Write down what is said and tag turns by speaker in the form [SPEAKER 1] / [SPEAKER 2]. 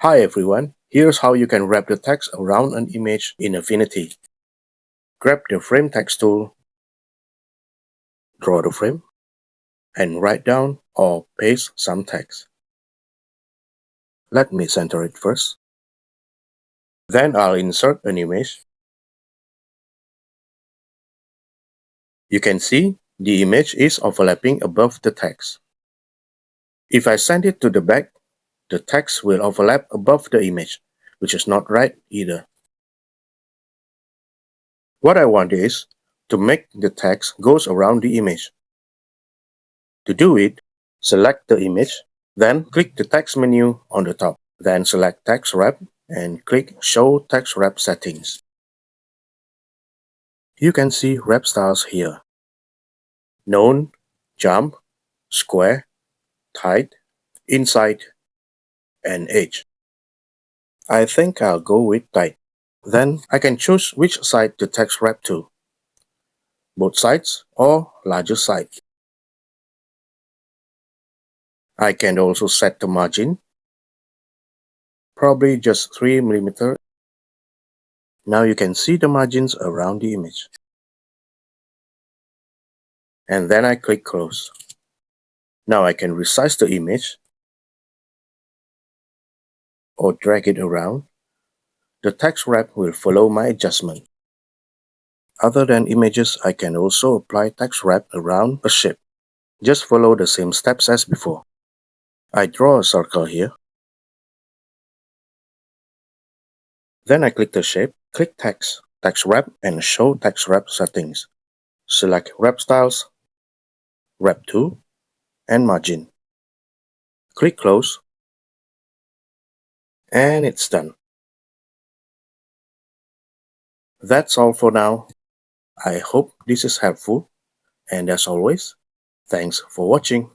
[SPEAKER 1] Hi everyone, here's how you can wrap the text around an image in Affinity. Grab the Frame Text tool, draw the frame, and write down or paste some text. Let me center it first. Then I'll insert an image. You can see the image is overlapping above the text. If I send it to the back, the text will overlap above the image, which is not right either. What I want is to make the text goes around the image. To do it, select the image, then click the text menu on the top. Then select Text Wrap and click Show Text Wrap Settings. You can see wrap styles here: None, Jump, Square, Tight, Inside, and Edge. I think I'll go with Tight. Then I can choose which side to text wrap to, both sides or larger side. I can also set the margin, probably just 3 mm. Now you can see the margins around the image. And then I click Close. Now I can resize the image or drag it around. The text wrap will follow my adjustment. Other than images, I can also apply text wrap around a shape. Just follow the same steps as before. I draw a circle here. Then I click the shape, click Text, Text Wrap, and Show Text Wrap Settings. Select Wrap Styles, Wrap To, and Margin. Click Close, and it's done. That's all for now. I hope this is helpful, and as always, thanks for watching.